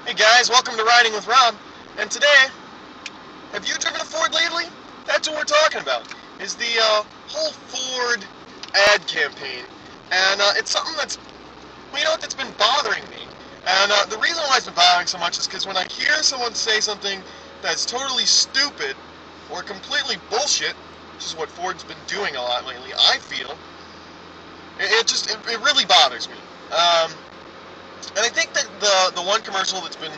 Hey guys, welcome to Riding with Rob. And today, have you driven a Ford lately? That's what we're talking about, is the whole Ford ad campaign. And it's something that's, that's been bothering me. And the reason why it's been bothering so much is because when I hear someone say something that's totally stupid or completely bullshit, which is what Ford's been doing a lot lately, I feel, it really bothers me. And I think that the one commercial that's been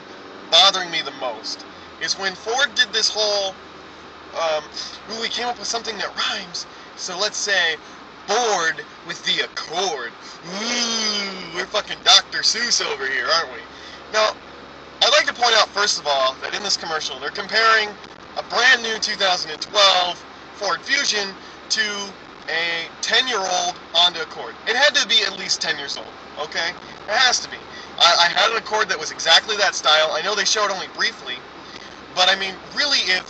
bothering me the most is when Ford did this whole, we came up with something that rhymes, so let's say, bored with the Accord. Ooh, we're fucking Dr. Seuss over here, aren't we? Now, I'd like to point out, first of all, that in this commercial, they're comparing a brand new 2012 Ford Fusion to a 10-year-old Honda Accord. It had to be at least 10 years old, okay? It has to be. I had an Accord that was exactly that style. I know they showed only briefly, but I mean, really, if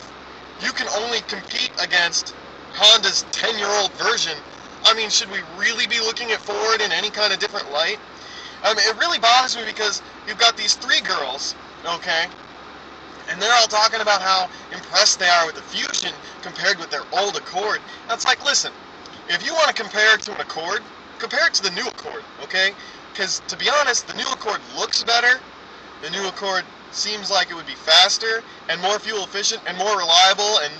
you can only compete against Honda's 10-year-old version, I mean, should we really be looking at Ford in any kind of different light? I mean, it really bothers me because you've got these three girls, okay, and they're all talking about how impressed they are with the Fusion compared with their old Accord. That's like, listen, if you want to compare it to an Accord, compare it to the new Accord, okay? Because, to be honest, the new Accord looks better. The new Accord seems like it would be faster and more fuel efficient and more reliable and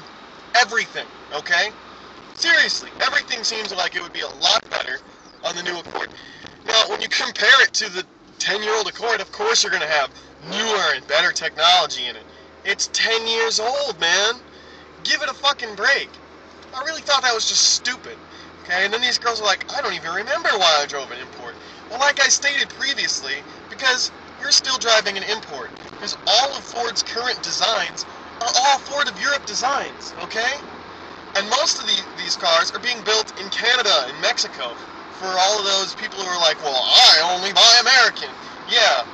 everything, okay? Seriously, everything seems like it would be a lot better on the new Accord. Now, when you compare it to the 10-year-old Accord, of course you're going to have newer and better technology in it. It's 10 years old, man. Give it a fucking break. I really thought that was just stupid. Okay, and then these girls are like, I don't even remember why I drove an import. Well, like I stated previously, because you're still driving an import. Because all of Ford's current designs are all Ford of Europe designs, okay? And most of these cars are being built in Canada and Mexico for all of those people who are like, well, I only buy American. Yeah.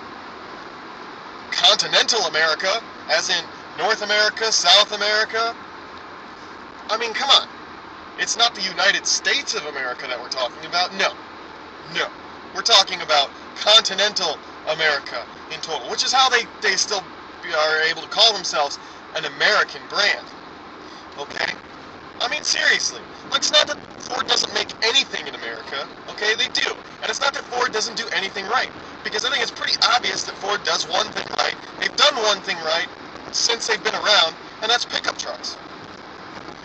Continental America, as in North America, South America. I mean, come on. It's not the United States of America that we're talking about. No. No. We're talking about continental America in total, which is how they still are able to call themselves an American brand. Okay? I mean, seriously. Look, it's not that Ford doesn't make anything in America. Okay? They do. And it's not that Ford doesn't do anything right. Because I think it's pretty obvious that Ford does one thing right. They've done one thing right since they've been around, and that's pickup trucks.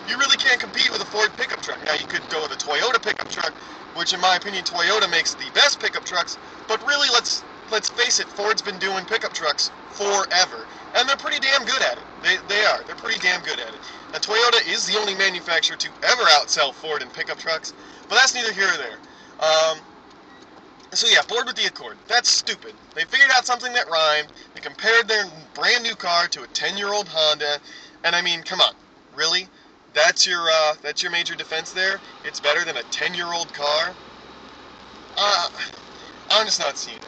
You really can't compete with a Ford pickup truck. Now, you could go with a Toyota pickup truck, which in my opinion, Toyota makes the best pickup trucks, but really, let's face it, Ford's been doing pickup trucks forever, and they're pretty damn good at it. They're pretty damn good at it. Now, Toyota is the only manufacturer to ever outsell Ford in pickup trucks, but that's neither here or there. So yeah, Ford with the Accord. That's stupid. They figured out something that rhymed, they compared their brand new car to a 10-year-old Honda, and I mean, come on, really? That's your major defense there? It's better than a 10-year-old car? I'm just not seeing it.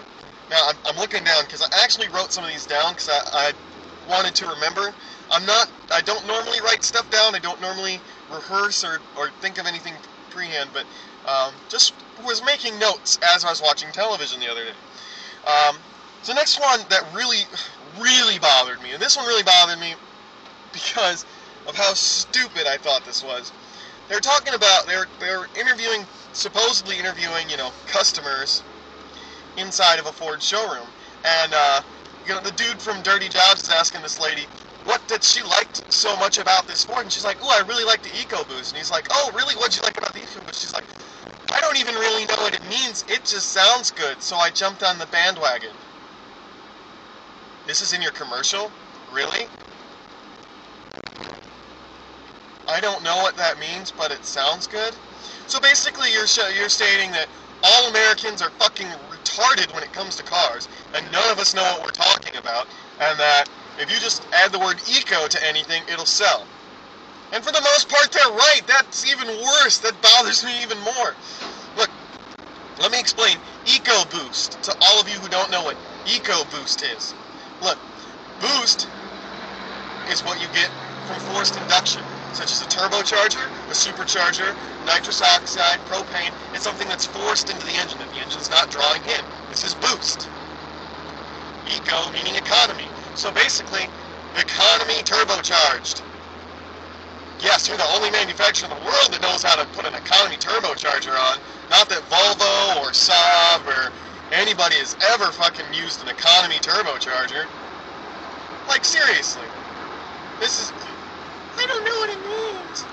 Now, I'm looking down, because I actually wrote some of these down, because I wanted to remember. I don't normally write stuff down, I don't normally rehearse or think of anything prehand, but just was making notes as I was watching television the other day. So next one that really, really bothered me, and this one really bothered me because of how stupid I thought this was. They were talking about, they were interviewing, supposedly interviewing, customers inside of a Ford showroom. And, the dude from Dirty Jobs is asking this lady, what did she like so much about this Ford? And she's like, oh, I really like the EcoBoost. And he's like, oh, really? What'd you like about the EcoBoost? She's like, I don't even really know what it means. It just sounds good, so I jumped on the bandwagon. This is in your commercial? Really? I don't know what that means, but it sounds good. So basically, you're stating that all Americans are fucking retarded when it comes to cars, and none of us know what we're talking about, and that if you just add the word eco to anything, it'll sell. And for the most part, they're right. That's even worse. That bothers me even more. Look, let me explain EcoBoost to all of you who don't know what EcoBoost is. Look, boost is what you get from forced induction, such as a turbocharger, a supercharger, nitrous oxide, propane. It's something that's forced into the engine that the engine's not drawing in. This is boost. Eco meaning economy. So basically, economy turbocharged. Yes, you're the only manufacturer in the world that knows how to put an economy turbocharger on. Not that Volvo or Saab or anybody has ever fucking used an economy turbocharger. Like, seriously. This is... I don't know what it means.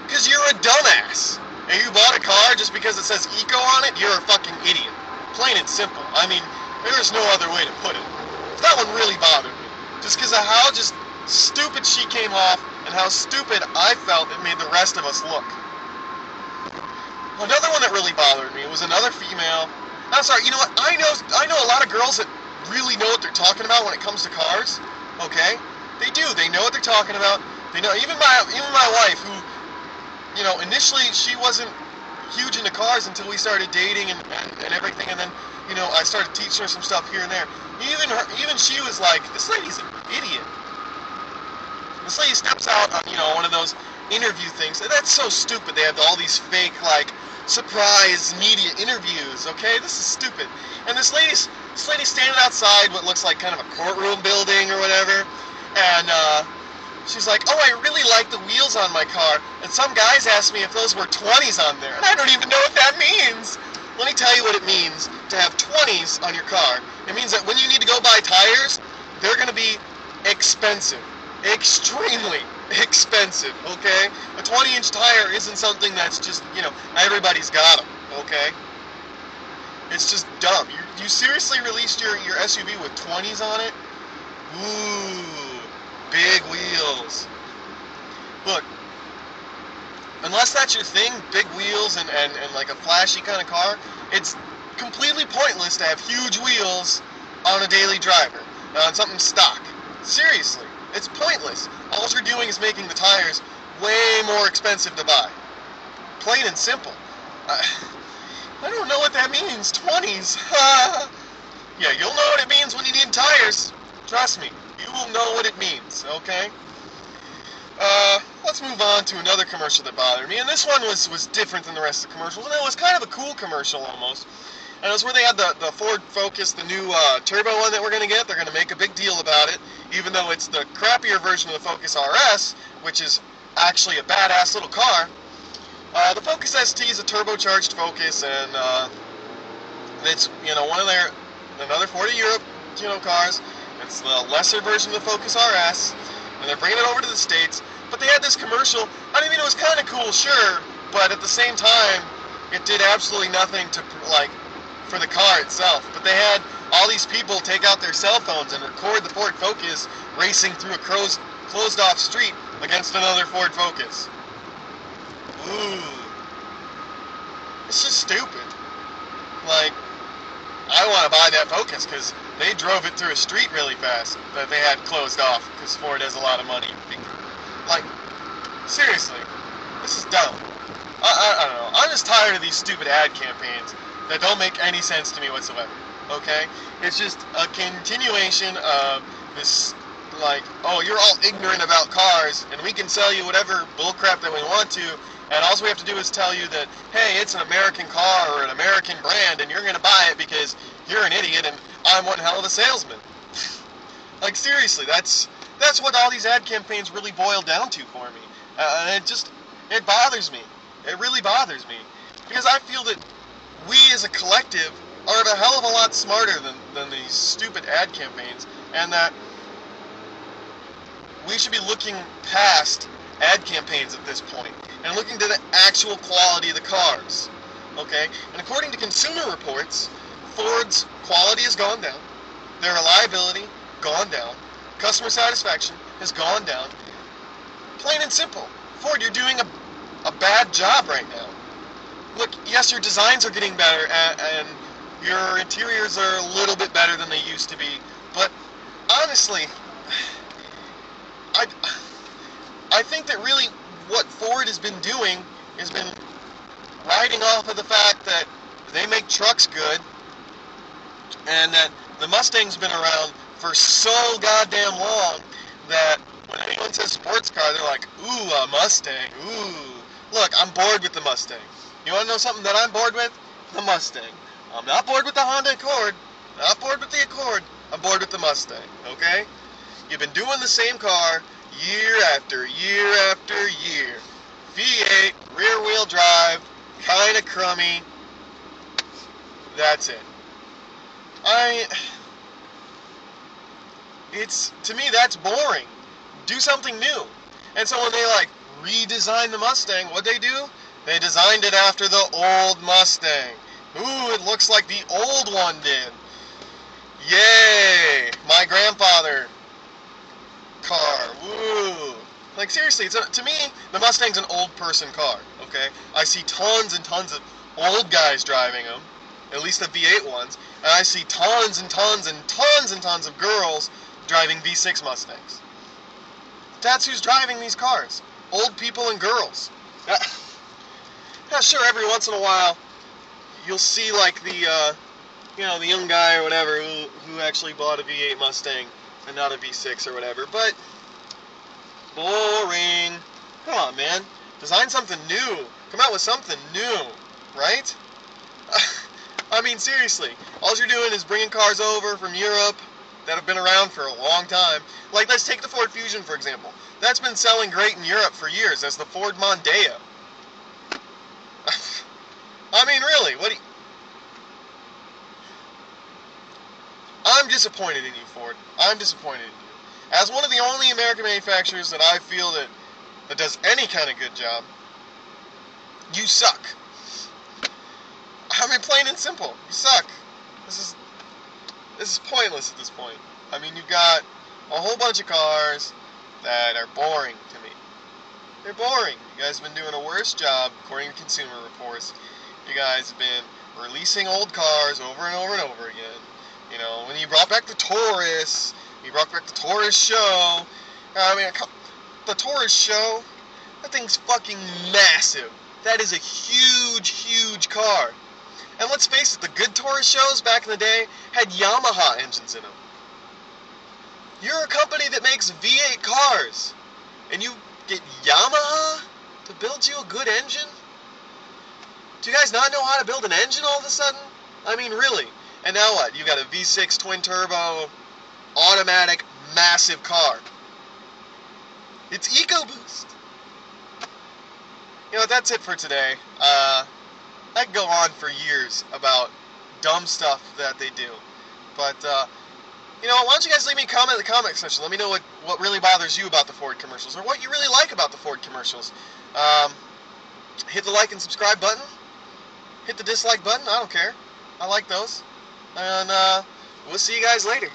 Because you're a dumbass. And you bought a car just because it says eco on it, you're a fucking idiot. Plain and simple. I mean, there's no other way to put it. That one really bothered me. Just because of how just stupid she came off and how stupid I felt it made the rest of us look. Another one that really bothered me was another female. I'm sorry, you know what? I know a lot of girls that really know what they're talking about when it comes to cars. Okay? They do. They know what they're talking about. They know. Even my wife, who, you know, initially she wasn't huge into cars until we started dating and everything, and then, you know, I started teaching her some stuff here and there. Even she was like, this lady's an idiot. This lady steps out on, you know, one of those interview things. And that's so stupid. They have all these fake, like, surprise media interviews, okay? This is stupid. And this lady's standing outside what looks like kind of a courtroom building or whatever. And, she's like, oh, I really like the wheels on my car. And some guys asked me if those were 20s on there. And I don't even know what that means. Let me tell you what it means to have 20s on your car. It means that when you need to go buy tires, they're going to be expensive. Extremely expensive, okay? A 20-inch tire isn't something that's just, you know, everybody's got them, okay? It's just dumb. You seriously released your SUV with 20s on it? Ooh, big wheels. Look, unless that's your thing, big wheels and like a flashy kind of car, it's completely pointless to have huge wheels on a daily driver, on something stock. Seriously. It's pointless. All you're doing is making the tires way more expensive to buy. Plain and simple. I don't know what that means. 20s. Yeah, you'll know what it means when you need tires. Trust me. You will know what it means, okay? Let's move on to another commercial that bothered me. And this one was different than the rest of the commercials. And it was kind of a cool commercial almost. And it was where they had the Ford Focus, the new turbo one that we're going to get. They're going to make a big deal about it, even though it's the crappier version of the Focus RS, which is actually a badass little car. The Focus ST is a turbocharged Focus, and it's, you know, another Ford of Europe, you know, cars. It's the lesser version of the Focus RS, and they're bringing it over to the States. But they had this commercial. I mean, it was kind of cool, sure, but at the same time, it did absolutely nothing to, like, for the car itself. But they had all these people take out their cell phones and record the Ford Focus racing through a closed off street against another Ford Focus. Ooh. It's just stupid. Like, I want to buy that Focus because they drove it through a street really fast that they had closed off because Ford has a lot of money. Like, seriously, this is dumb. I don't know. I'm just tired of these stupid ad campaigns that don't make any sense to me whatsoever, okay? It's just a continuation of this, like, oh, you're all ignorant about cars, and we can sell you whatever bullcrap that we want to, and all we have to do is tell you that, hey, it's an American car or an American brand, and you're going to buy it because you're an idiot, and I'm one hell of a salesman. Like, seriously, that's what all these ad campaigns really boil down to for me. And it bothers me. It really bothers me. Because I feel that we as a collective are a hell of a lot smarter than these stupid ad campaigns, and that we should be looking past ad campaigns at this point and looking to the actual quality of the cars, okay? And according to Consumer Reports, Ford's quality has gone down, their reliability gone down, customer satisfaction has gone down. Plain and simple. Ford, you're doing a bad job right now. Look, yes, your designs are getting better, and your interiors are a little bit better than they used to be, but honestly, I think that really what Ford has been doing has been riding off of the fact that they make trucks good, and that the Mustang's been around for so goddamn long that when anyone says sports car, they're like, ooh, a Mustang, ooh. Look, I'm bored with the Mustang. You want to know something that I'm bored with? The Mustang. I'm not bored with the Honda Accord. Not bored with the Accord. I'm bored with the Mustang, okay? You've been doing the same car year after year after year. V8, rear-wheel drive, kind of crummy. That's it. To me, that's boring. Do something new. And so when they, like, redesigned the Mustang, what'd they do? They designed it after the old Mustang. Ooh, it looks like the old one did. Yay! My grandfather car. Woo! Like, seriously, to me, the Mustang's an old person car, okay? I see tons and tons of old guys driving them, at least the V8 ones, and I see tons and tons and tons and tons of girls driving V6 Mustangs. That's who's driving these cars. Old people and girls. Yeah, sure, every once in a while, you'll see, like, the young guy or whatever who actually bought a V8 Mustang and not a V6 or whatever, but boring. Come on, man. Design something new. Come out with something new, right? I mean, seriously. All you're doing is bringing cars over from Europe that have been around for a long time. Like, let's take the Ford Fusion, for example. That's been selling great in Europe for years as the Ford Mondeo. I mean, really, I'm disappointed in you, Ford. I'm disappointed in you. As one of the only American manufacturers that I feel that does any kind of good job, you suck. I mean, plain and simple, you suck. This is pointless at this point. I mean, you've got a whole bunch of cars that are boring to me. They're boring. You guys have been doing a worse job, according to Consumer Reports. You guys have been releasing old cars over and over and over again. You know, when you brought back the Taurus, you brought back the Taurus show. I mean, the Taurus show, that thing's fucking massive. That is a huge, huge car. And let's face it, the good Taurus shows back in the day had Yamaha engines in them. You're a company that makes V8 cars, and you get Yamaha to build you a good engine? Do you guys not know how to build an engine all of a sudden? I mean, really. And now what? You got a V6 twin-turbo, automatic, massive car. It's EcoBoost. You know, that's it for today. I could go on for years about dumb stuff that they do. But, you know, why don't you guys leave me a comment in the comment section. Let me know what really bothers you about the Ford commercials, or what you really like about the Ford commercials. Hit the like and subscribe button. Hit the dislike button. I don't care. I like those. And we'll see you guys later.